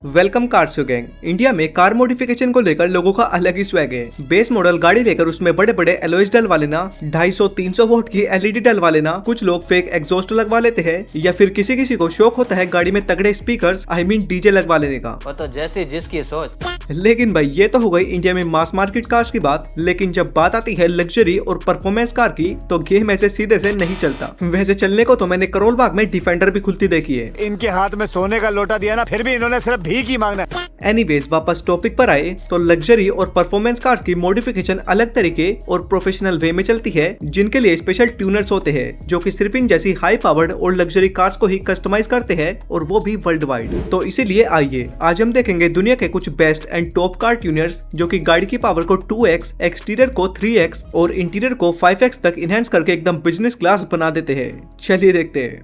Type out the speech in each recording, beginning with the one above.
Welcome cars gang. India में car modification को लेकर लोगों का अलग ही स्वैग है। बेस मॉडल गाड़ी लेकर उसमें बड़े बड़े एलॉयज डलवा लेना, 250-300 वोल्ट की एलईडी डलवा लेना, कुछ लोग फेक एग्जॉस्ट लगवा लेते हैं या फिर किसी किसी को शौक होता है गाड़ी में तगड़े स्पीकर्स डीजे लगवा लेने का। वो तो जैसे जिसकी सोच। लेकिन भाई ये तो हो गई इंडिया में मास मार्केट कार्स की बात, लेकिन जब बात आती है लग्जरी और परफॉर्मेंस कार की तो गेम ऐसे सीधे से नहीं चलता। वैसे चलने को तो मैंने करोल बाग में डिफेंडर भी खुलती देखी है। इनके हाथ में सोने का लोटा दिया ना, फिर भी इन्होंने सिर्फ भीख ही मांगना। एनीवेज वापस टॉपिक पर आए तो लग्जरी और परफॉर्मेंस कार्स की मॉडिफिकेशन अलग तरीके और प्रोफेशनल वे में चलती है, जिनके लिए स्पेशल ट्यूनर्स होते हैं जो कि सिर्फ इन जैसी हाई पावर्ड और लग्जरी कार्स को ही कस्टमाइज करते हैं, और वो भी वर्ल्ड वाइड। तो इसीलिए आइए आज हम देखेंगे दुनिया के कुछ best and top car tuners जो कि गाड़ी की पावर को 2x, एक्सटीरियर को 3x और इंटीरियर को 5x तक इनहेंस करके एकदम बिजनेस क्लास बना देते हैं। चलिए देखते हैं।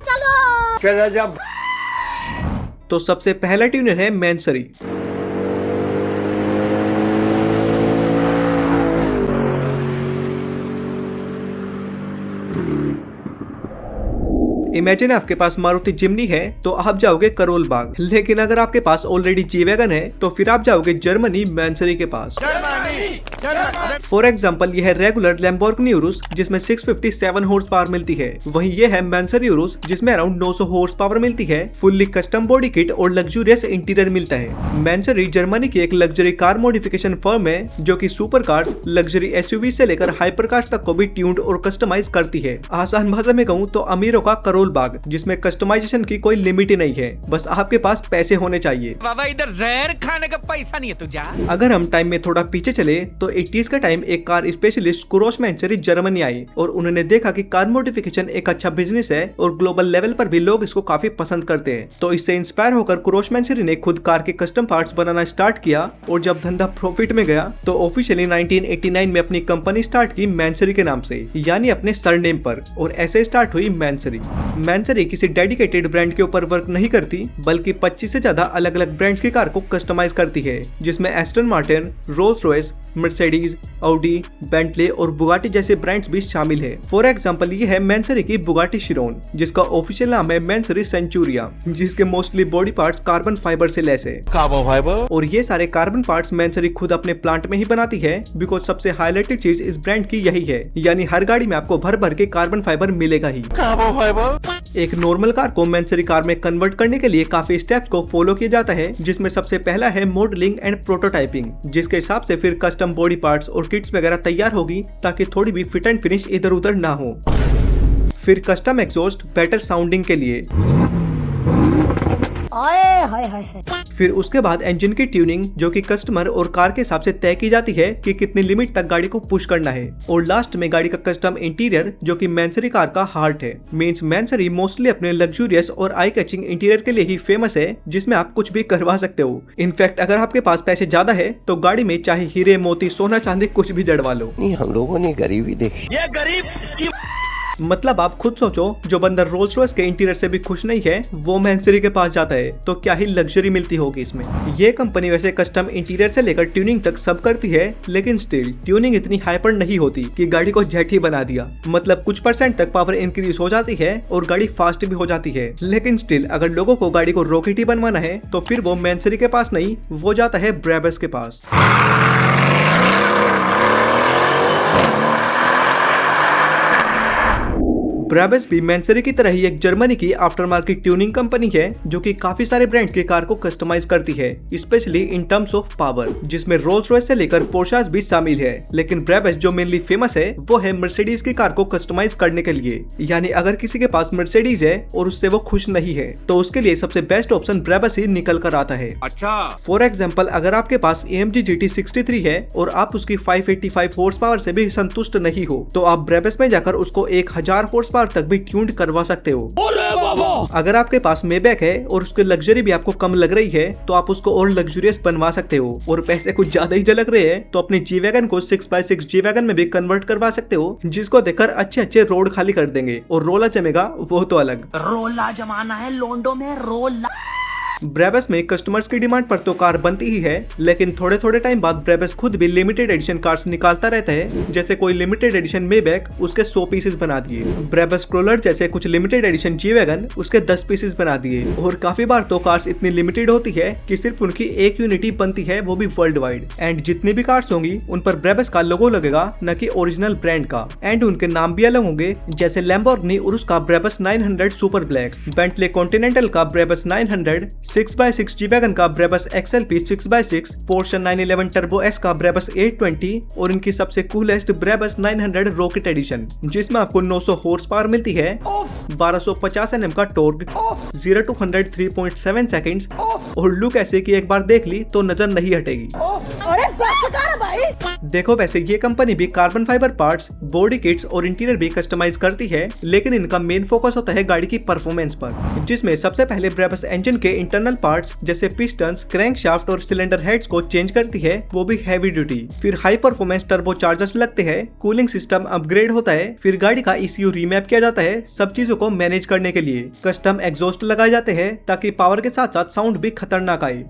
चलो जब तो सबसे पहला ट्यूनर है मैंसरी। इमेजिन आपके पास मारुति जिम्नी है तो आप जाओगे करोल बाग, लेकिन अगर आपके पास ऑलरेडी जी वैगन है तो फिर आप जाओगे जर्मनी मैंसरी के पास। फॉर एग्जाम्पल यह है रेगुलर लैम्बोर्गिनी उरुस जिसमें 657 हॉर्स पावर मिलती है, वहीं ये है मैंसरी उरुस जिसमें अराउंड 900 हॉर्स पावर मिलती है। फुल्ली कस्टम बॉडी किट और लग्जूरियस इंटीरियर मिलता है। मैंसरी जर्मनी की एक लग्जरी कार मॉडिफिकेशन फर्म है जो कि सुपर कार्स, लग्जरी एसयूवी से लेकर हाइपर कार्स तक को भी ट्यून्ड और कस्टमाइज करती है। आसान भाषा में कहूँ तो अमीरों का करोल बाग, जिसमें कस्टमाइजेशन की कोई लिमिट ही नहीं है, बस आपके पास पैसे होने चाहिए। बाबा इधर जहर खाने का पैसा नहीं है तुझा। अगर हम टाइम में थोड़ा पीछे चले तो 80s का टाइम एक कार स्पेशलिस्ट कुरोश मैंसरी जर्मनी आई और उन्होंने देखा कि कार मॉडिफिकेशन एक अच्छा बिजनेस है और ग्लोबल लेवल पर भी लोग इसको काफी पसंद करते हैं। तो इससे इंस्पायर होकर कुरोश मैंसरी ने खुद कार के कस्टम पार्ट्स बनाना स्टार्ट किया, और जब धंधा प्रॉफिट में गया तो ऑफिशियली 1989 में अपनी कंपनी स्टार्ट की मैंसरी के नाम से, यानी अपने सरनेम पर, और ऐसे स्टार्ट हुई मैंसरी। मैंसरी किसी डेडिकेटेड ब्रांड के ऊपर वर्क नहीं करती, बल्कि 25 से ज्यादा अलग अलग ब्रांड्स की कार को कस्टमाइज करती है, जिसमें Aston Martin, Rolls Royce, Mercedes, Audi, Bentley और बुगाटी जैसे ब्रांड्स भी शामिल है। फॉर एग्जांपल ये है मैंसरी की बुगाटी शिरोन, जिसका ऑफिशियल नाम है मैंसरी सेंचुरिया, जिसके mostly body parts carbon fibre से लैस है। कार्बन फाइबर, और ये सारे कार्बन पार्ट्स मैंसरी खुद अपने प्लांट में ही बनाती है, बिकॉज सबसे हाईलाइटेड चीज इस ब्रांड की यही है, यानी हर गाड़ी में आपको भर भर के कार्बन फाइबर मिलेगा ही। Carbon fibre. एक नॉर्मल कार को मैंसरी कार में कन्वर्ट करने के लिए काफी स्टेप्स को फॉलो किया जाता है, जिसमें सबसे पहला है मॉडलिंग एंड प्रोटोटाइपिंग, जिसके हिसाब से फिर कस्टम बॉडी पार्ट्स और किट्स वगैरह तैयार होगी ताकि थोड़ी भी फिट एंड फिनिश इधर उधर ना हो। फिर कस्टम एग्जॉस्ट बेटर साउंडिंग के लिए। फिर उसके बाद इंजन की ट्यूनिंग, जो कि कस्टमर और कार के हिसाब से तय की जाती है कि कितनी लिमिट तक गाड़ी को पुश करना है। और लास्ट में गाड़ी का कस्टम इंटीरियर, जो कि मैंसरी कार का हार्ट है। मींस मैंसरी मोस्टली अपने लग्जूरियस और आई कैचिंग इंटीरियर के लिए ही फेमस है, जिसमें आप कुछ भी करवा सकते हो। इनफैक्ट अगर आपके पास पैसे ज्यादा है तो गाड़ी में चाहे हीरे मोती सोना चांदी कुछ भी जड़वा लो। हम लोगों ने गरीबी देखी। ये गरीब मतलब आप खुद सोचो, जो बंदा रोल्स रॉयस के इंटीरियर से भी खुश नहीं है वो मैंसरी के पास जाता है तो क्या ही लग्जरी मिलती होगी इसमें। ये कंपनी वैसे कस्टम इंटीरियर से लेकर ट्यूनिंग तक सब करती है, लेकिन स्टिल ट्यूनिंग इतनी हाइपर नहीं होती कि गाड़ी को जेट ही बना दिया। मतलब कुछ % तक पावर इंक्रीज हो जाती है और गाड़ी फास्ट भी हो जाती है, लेकिन स्टिल अगर लोगों को गाड़ी को रॉकेट ही बनवाना है तो फिर वो मैंसरी के पास नहीं, वो जाता है ब्रेबस के पास। ब्रेबस भी मैंसरी की तरह ही एक जर्मनी की आफ्टर मार्केट ट्यूनिंग कंपनी है, जो कि काफी सारे ब्रांड्स की कार को कस्टमाइज करती है, specially in terms of power, जिसमें रोल्स रॉयस से लेकर पोर्शास भी शामिल है। लेकिन ब्रेबस जो मेनली फेमस है वो है मर्सिडीज की कार को कस्टमाइज करने के लिए, यानी अगर किसी के पास मर्सिडीज है और उससे वो खुश नहीं है तो उसके लिए सबसे बेस्ट ऑप्शन ब्रेबस ही निकल कर आता है। अच्छा। फॉर एग्जाम्पल अगर आपके पास AMG GT 63 है और आप उसकी 585 हॉर्स पावर से भी संतुष्ट नहीं हो तो आप ब्रेबस में जाकर उसको 1000 हॉर्स पावर तक भी ट्यून्ड करवा सकते हो। अगर आपके पास मेबैक है और उसकी लग्जरी भी आपको कम लग रही है तो आप उसको और लग्जरियस बनवा सकते हो, और पैसे कुछ ज्यादा ही झलक रहे हैं तो अपनी जी वैगन को 6x6 जी वैगन में भी कन्वर्ट करवा सकते हो, जिसको देखकर अच्छे अच्छे रोड खाली कर देंगे, और रोला जमेगा वो तो अलग। रोला जमाना है लोंडो में रोला। ब्रेबस में कस्टमर्स की डिमांड पर तो कार बनती ही है, लेकिन थोड़े थोड़े टाइम बाद ब्रेबस खुद भी लिमिटेड एडिशन कार्स निकालता रहता है। जैसे कोई लिमिटेड एडिशन मेबैक, उसके 100 पीसेस बना दिए। ब्रेबस स्क्रोलर जैसे कुछ लिमिटेड एडिशन जी वैगन, उसके 10 पीसेस बना दिए। और काफी बार तो कार्स इतनी लिमिटेड होती है कि सिर्फ उनकी एक यूनिटी बनती है, वो भी वर्ल्ड वाइड। एंड जितनी भी कार्स होंगी उन पर ब्रेबस का लोगो लगेगा, न कि ओरिजिनल ब्रांड का। एंड उनके नाम भी अलग होंगे, जैसे लैम्बोर्गिनी उरुस का ब्रेबस 900 सुपर ब्लैक, बेंटले कॉन्टिनेंटल का ब्रेबस 900, 6x6 जी वैगन का ब्रेबस XLP 6x6, portion 911 turbo S का ब्रेबस 820 और इनकी सबसे कूलेस्ट ब्रेबस 900 रॉकेट एडिशन, जिसमें आपको 900 हॉर्स पावर मिलती है, 1250 Nm का टॉर्क, 0 to 100 3.7 सेकंड्स और लुक ऐसे कि एक बार देख ली तो नजर नहीं हटेगी। अरे बस कर भाई। देखो वैसे ये कंपनी भी carbon fibre parts, body kits और इंटीरियर भी कस्टमाइज करती है, लेकिन इनका मेन फोकस होता है गाड़ी की परफॉर्मेंस पर, जिसमें सबसे पहले ब्रेबस इंजन के इंटरनल पार्ट्स जैसे पिस्टन्स, क्रैंकशाफ्ट और सिलेंडर हेड्स को चेंज करती है, वो भी हैवी ड्यूटी। फिर हाई परफॉर्मेंस टर्बो चार्जर्स लगते हैं, कूलिंग सिस्टम अपग्रेड होता है, फिर गाड़ी का ECU रीमैप किया जाता है सब चीजों को मैनेज करने के लिए। कस्टम एग्जॉस्ट लगाए जाते हैं ताकि पावर के साथ साथ साउंड भी खतरनाक आए।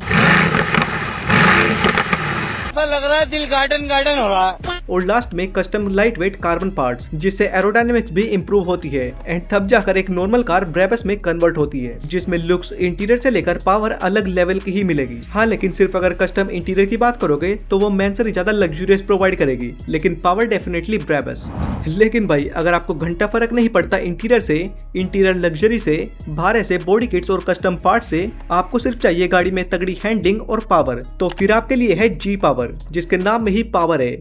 लग रहा है दिल गार्डन गार्डन हो रहा है। और लास्ट में custom light weight carbon parts, जिससे एरोडायनेमिक्स भी इम्प्रूव होती है एंड तब जाकर एक नॉर्मल कार ब्रेबस में कन्वर्ट होती है, जिसमें लुक्स, इंटीरियर से लेकर पावर अलग लेवल की ही मिलेगी। हाँ, लेकिन सिर्फ अगर कस्टम इंटीरियर की बात करोगे तो वो मैंसर ज्यादा लग्जूरियस प्रोवाइड करेगी, लेकिन पावर डेफिनेटली ब्रेबस। लेकिन भाई अगर आपको घंटा फर्क नहीं पड़ता इंटीरियर से, इंटीरियर लग्जरी से, बाहर ऐसे बॉडी किट्स और कस्टम पार्ट से, आपको सिर्फ चाहिए गाड़ी में तगड़ी हैंडलिंग और पावर, तो फिर आपके लिए है जी पावर, जिसके नाम में ही पावर है।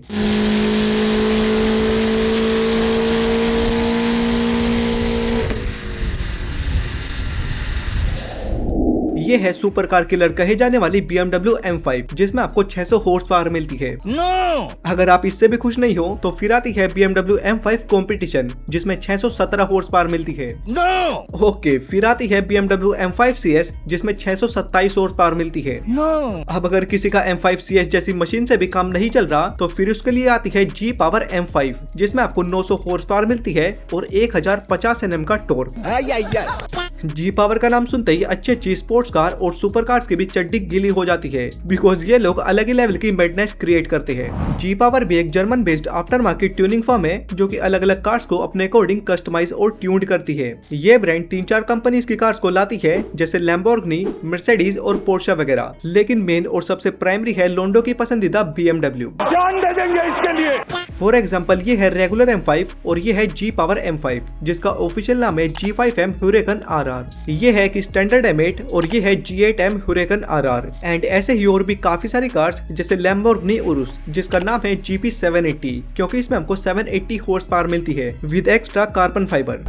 ये है सुपर कार किलर कहे जाने वाली BMW M5, जिसमें आपको 600 हॉर्स पावर मिलती है। नो! अगर आप इससे भी खुश नहीं हो तो फिर आती है BMW M5 कॉम्पिटिशन, जिसमें 617 हॉर्स पावर मिलती है। नो! ओके, फिर आती है BMW M5 CS, जिसमें 627 हॉर्स पावर मिलती है। नो! अब अगर किसी का M5 CS जैसी मशीन से भी काम नहीं चल रहा तो फिर उसके लिए आती है G पावर M5, जिसमें आपको 900 हॉर्स पावर मिलती है और 1050 Nm का टॉर्क। जी पावर का नाम सुनते ही अच्छी स्पोर्ट्स कार और सुपर कार्स की भी चड्डी गीली हो जाती है, बिकॉज ये लोग अलग ही लेवल की मैडनेस क्रिएट करते हैं। जी पावर भी एक German based after market tuning firm है, जो कि अलग अलग कार्स को अपने अकॉर्डिंग कस्टमाइज और ट्यून्ड करती है। ये ब्रांड 3-4 कंपनीज की कार्स को लाती है, जैसे लैम्बोर्गिनी, मर्सिडीज और पोर्शा वगैरह, लेकिन मेन और सबसे प्राइमरी है लोंडो की पसंदीदा BMW। जान दे देंगे इसके लिए। फॉर एग्जाम्पल ये है रेगुलर M5 और ये है जी पावर M5, जिसका ऑफिशियल नाम है G5M Huracan RR। ये है कि स्टैंडर्ड M8 और ये है G8M Huracan RR। एंड ऐसे ही और भी काफी सारी कार्स जैसे लैम्बोर्गिनी उरुस, जिसका नाम है GP780, क्योंकि इसमें हमको 780 हॉर्स पावर मिलती है विद एक्स्ट्रा कार्बन फाइबर।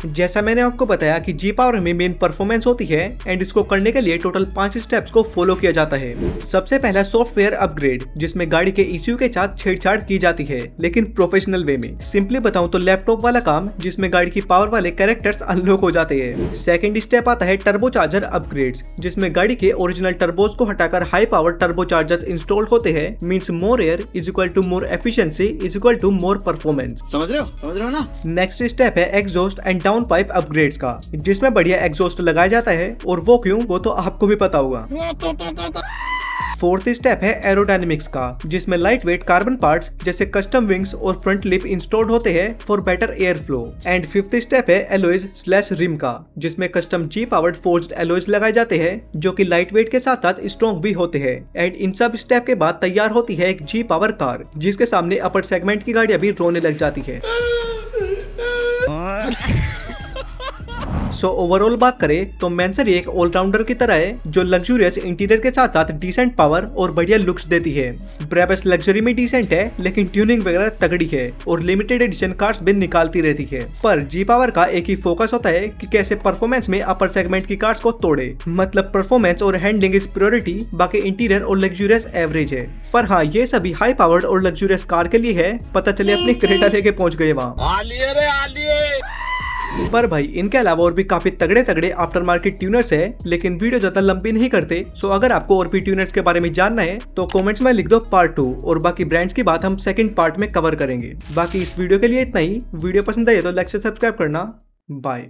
जैसा मैंने आपको बताया कि जी पावर में मेन परफॉर्मेंस होती है एंड इसको करने के लिए टोटल 5 स्टेप्स को फॉलो किया जाता है। सबसे पहला सॉफ्टवेयर अपग्रेड, जिसमें गाड़ी के ECU के साथ छेड़छाड़ की जाती है, लेकिन प्रोफेशनल वे में। सिंपली बताऊं तो लैपटॉप वाला काम, जिसमें गाड़ी की पावर वाले कैरेक्टर्स अनलॉक हो जाते हैं। सेकंड स्टेप आता है टर्बो चार्जर अपग्रेड्स, जिसमें गाड़ी के ओरिजिनल टर्बोस को हटाकर high power turbochargers install होते हैं। Means more air is equal to more efficiency is equal to more performance. समझ रहे हो ना? नेक्स्ट स्टेप है exhaust and downpipe upgrades का, जिसमें बढ़िया एग्जॉस्ट लगाया जाता है, और वो क्यों, वो तो आपको भी पता होगा। फोर्थ स्टेप है एरोडायनेमिक्स का, जिसमें लाइट वेट कार्बन पार्ट्स जैसे कस्टम विंग्स और फ्रंट लिप इंस्टॉल्ड होते हैं for better air flow. And fifth step है एलॉयज/रिम का, जिसमें कस्टम जी पावर्ड फोर्ज्ड एलॉयज लगाए जाते हैं, जो कि लाइट वेट के साथ साथ स्ट्रॉन्ग भी होते हैं। एंड इन सब स्टेप के बाद तैयार होती है एक जी पावर कार, जिसके सामने अपर सेगमेंट की गाड़ियां भी रोने लग जाती है। सो ओवरऑल बात करें तो मैंसर एक ऑलराउंडर की तरह है, जो लग्जूरियस इंटीरियर के साथ साथ डिसेंट पावर और बढ़िया लुक्स देती है। ब्रेबस लग्जरी में डिसेंट है, लेकिन ट्यूनिंग वगैरह तगड़ी है और लिमिटेड एडिशन कार्स भी निकालती रहती है। पर जी पावर का एक ही फोकस होता है कि कैसे परफॉर्मेंस में अपर सेगमेंट की कार्स को तोड़े। मतलब परफॉर्मेंस और हैंडलिंग इज प्रायोरिटी, बाकी इंटीरियर और लग्जूरियस एवरेज है। पर हाँ, ये सभी हाई पावर्ड और लग्जूरियस कार के लिए है, पता चले अपनी क्रेटा लेके पहुंच गए वहाँ। पर भाई इनके अलावा और भी काफी तगड़े तगड़े आफ्टर मार्केट ट्यूनर्स है, लेकिन वीडियो ज्यादा लंबी नहीं करते। सो अगर आपको और भी ट्यूनर्स के बारे में जानना है तो कमेंट्स में लिख दो पार्ट 2, और बाकी ब्रांड्स की बात हम सेकंड पार्ट में कवर करेंगे। बाकी इस वीडियो के लिए इतना ही। वीडियो पसंद आई तो लाइक से सब्सक्राइब करना। बाय।